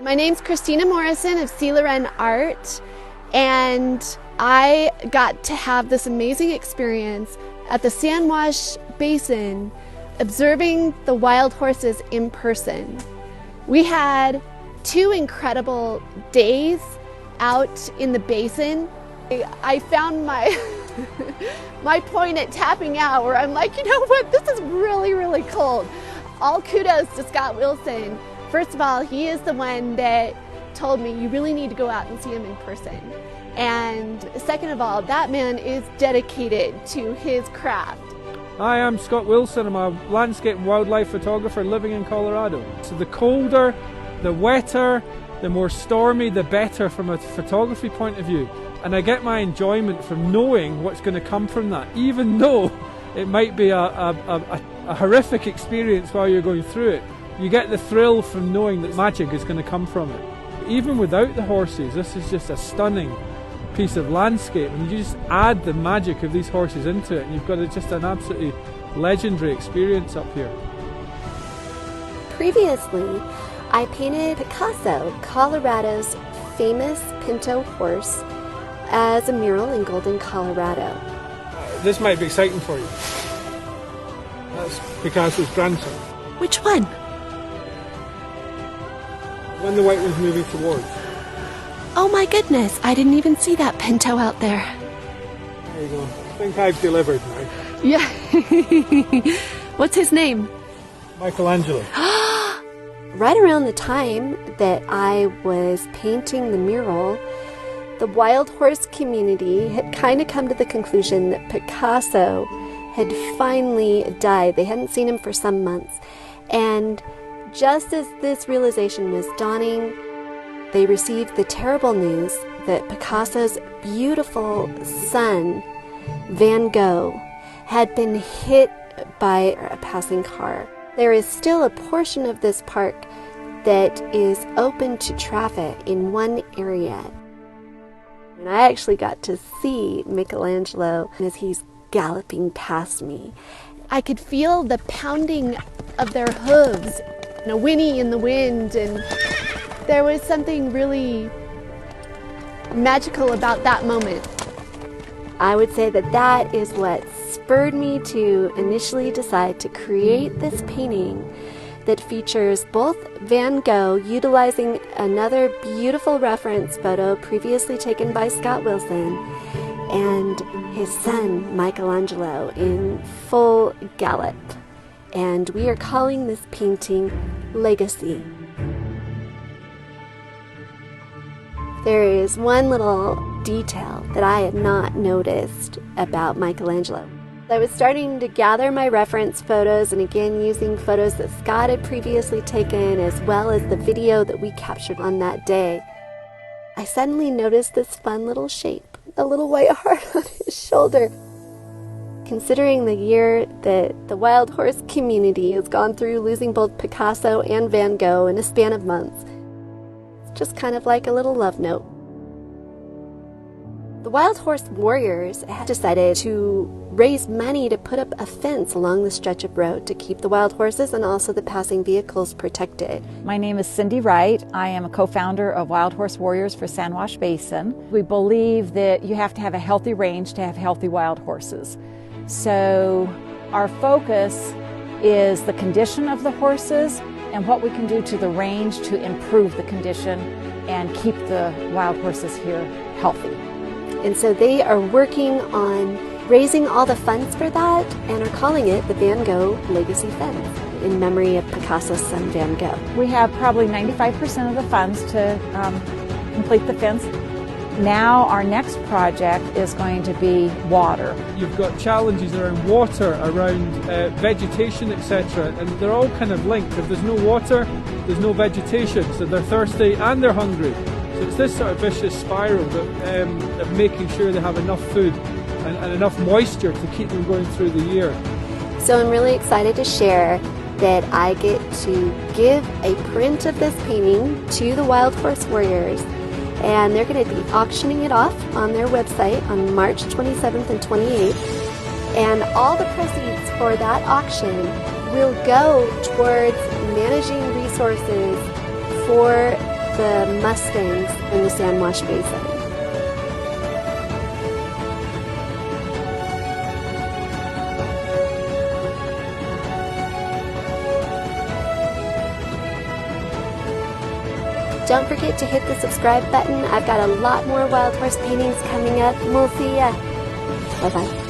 My name's Christina Morrison of Sea Loren Art, and I got to have this amazing experience at the Sandwash Basin observing the wild horses in person. We had 2 incredible days out in the basin. I found my my point at tapping out where I'm like, you know what, this is really, really cold. All kudos to Scott Wilson. First of all, he is the one that told me you really need to go out and see him in person. And second of all, that man is dedicated to his craft. Hi, I'm Scott Wilson. I'm a landscape and wildlife photographer living in Colorado. So the colder, the wetter, the more stormy, the better from a photography point of view. And I get my enjoyment from knowing what's going to come from that, even though it might be a horrific experience while you're going through it. You get the thrill from knowing that magic is going to come from it. Even without the horses, this is just a stunning piece of landscape, and you just add the magic of these horses into it, and you've got just an absolutely legendary experience up here. Previously, I painted Picasso, Colorado's famous pinto horse, as a mural in Golden, Colorado. This might be exciting for you. That's Picasso's grandson. Which one? When the white one's moving towards. Oh my goodness, I didn't even see that pinto out there. There you go. I think I've delivered now. Yeah. What's his name? Michelangelo. Right around the time that I was painting the mural, the wild horse community had kind of come to the conclusion that Picasso had finally died. They hadn't seen him for some months. And just as this realization was dawning, they received the terrible news that Picasso's beautiful son, Van Gogh, had been hit by a passing car. There is still a portion of this park that is open to traffic in one area. And I actually got to see Michelangelo as he's galloping past me. I could feel the pounding of their hooves, a whinny in the wind, and there was something really magical about that moment. I would say that that is what spurred me to initially decide to create this painting that features both Van Gogh utilizing another beautiful reference photo previously taken by Scott Wilson, and his son Michelangelo in full gallop. And we are calling this painting Legacy. There is one little detail that I had not noticed about Michelangelo. I was starting to gather my reference photos, and again using photos that Scott had previously taken as well as the video that we captured on that day. I suddenly noticed this fun little shape, a little white heart on his shoulder. Considering the year that the wild horse community has gone through, losing both Picasso and Van Gogh in a span of months, it's just kind of like a little love note. The Wild Horse Warriors had decided to raise money to put up a fence along the stretch of road to keep the wild horses and also the passing vehicles protected. My name is Cindy Wright. I am a co-founder of Wild Horse Warriors for Sandwash Basin. We believe that you have to have a healthy range to have healthy wild horses. So our focus is the condition of the horses and what we can do to the range to improve the condition and keep the wild horses here healthy. And so they are working on raising all the funds for that and are calling it the Van Gogh Legacy Fence in memory of Picasso's son Van Gogh. We have probably 95% of the funds to complete the fence. Now our next project is going to be water. You've got challenges around water, around vegetation, etc., and they're all kind of linked. If there's no water, there's no vegetation, so they're thirsty and they're hungry. So it's this sort of vicious spiral of making sure they have enough food and enough moisture to keep them going through the year. So I'm really excited to share that I get to give a print of this painting to the Wild Horse Warriors, and they're going to be auctioning it off on their website on March 27th and 28th. And all the proceeds for that auction will go towards managing resources for the mustangs in the Sandwash Basin. Don't forget to hit the subscribe button. I've got a lot more wild horse paintings coming up. We'll see ya. Bye-bye.